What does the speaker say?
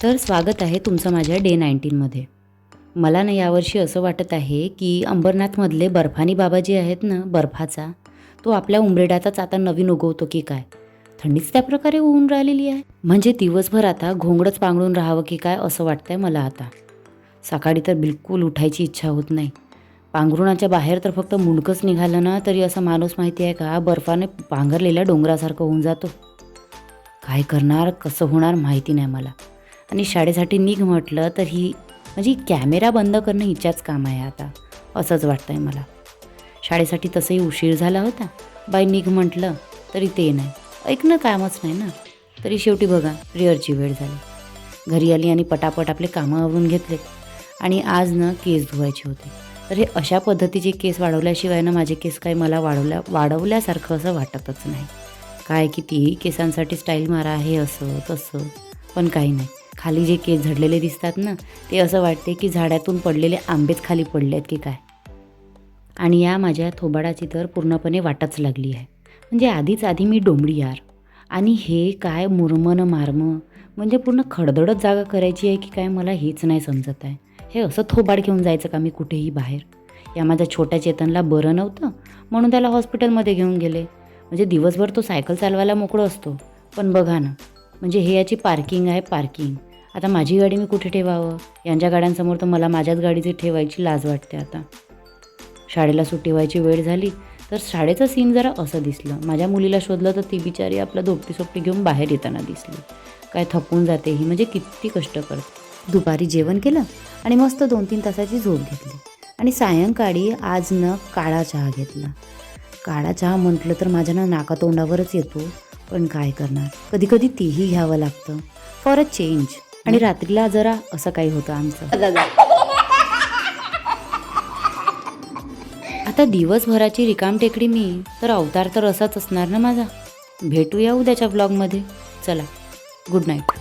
तर स्वागत आहे तुमचं माझ्या डे 19मध्ये. मला ना यावर्षी असं वाटत आहे की अंबरनाथमधले बर्फानी बाबा जे आहेत ना, बर्फाचा तो आपल्या उंबरेड्यातच आता नवीन उगवतो की काय. थंडीच त्या प्रकारे होऊन राहिलेली आहे. म्हणजे दिवसभर आता घोंगडच पांघरून राहावं की काय असं वाटतंय मला आता. सकाळी तर बिलकुल उठायची इच्छा होत नाही. पांघरुणाच्या बाहेर तर फक्त मुंडकंच निघालं ना तरी असा माणूस माहिती आहे का बर्फाने पांघरलेल्या डोंगरासारखं होऊन जातो. काय करणार कसं होणार माहिती नाही मला. आणि शाळेसाठी निघ म्हटलं तर ही म्हणजे कॅमेरा बंद करणं हिच्याच काम आहे आता असंच वाटतंय मला. शाळेसाठी तसंही उशीर झाला होता. बाई निघ म्हटलं तरी ते नाही ऐकणं कामच नाही ना. तरी शेवटी बघा प्रेयरची वेळ झाली. घरी आली आणि पटापट आपले कामं आवरून घेतले. आणि आज ना केस धुवायचे होते. तर हे अशा पद्धतीचे केस वाढवल्याशिवाय ना माझे केस काही मला वाढवल्यासारखं असं वाटतच नाही. काय कितीही केसांसाठी स्टाईल मारा हे असं तसं पण काही नाही. खाली जे केस झडलेले दिसतात ना ते असं वाटते की झाडातून पडलेले आंबेच खाली पडले आहेत की काय. आणि या माझ्या थोबाडाची तर पूर्णपणे वाटच लागली आहे. म्हणजे आधी मी डोंबडी यार आणि हे काय मुरमं मारमं म्हणजे पूर्ण खडदडत जागा करायची आहे की काय मला हेच नाही समजत आहे. हे असं थोबाड घेऊन जायचं का मी कुठेही बाहेर. या माझ्या छोट्या चेतनला बरं नव्हतं म्हणून त्याला हॉस्पिटलमध्ये घेऊन गेले. म्हणजे दिवसभर तो सायकल चालवायला मोकळं असतो. पण बघा ना म्हणजे हे याची पार्किंग आहे पार्किंग. आता माझी गाडी मी कुठे ठेवावं. यांच्या गाड्यांसमोर तर मला माझ्याच गाडीची ठेवायची लाज वाटते आता. शाळेला सुट्टी व्हायची वेळ झाली तर शाळेचं सीन जरा असं दिसलं. माझ्या मुलीला शोधलं तर ती बिचारी आपलं धोपटी सोपटी घेऊन बाहेर येताना दिसली. काय थकून जाते ही म्हणजे किती कष्ट करते. दुपारी जेवण केलं आणि मस्त 2-3 तासाची झोप घेतली. आणि सायंकाळी आज न काळा चहा घेतला. काळा चहा म्हटलं तर माझ्या ना नाकातोंडावरच येतो. पण काय करणार कधी तेही घ्यावं लागतं फॉर अ चेंज. आणि रात्रीला जरा असं काही होतं आमचं. आता दिवसभराची रिकाम टेकडी मी तर अवतार तर असाच असणार ना माझा. भेटूया उद्याच्या ब्लॉगमध्ये. चला गुड नाईट.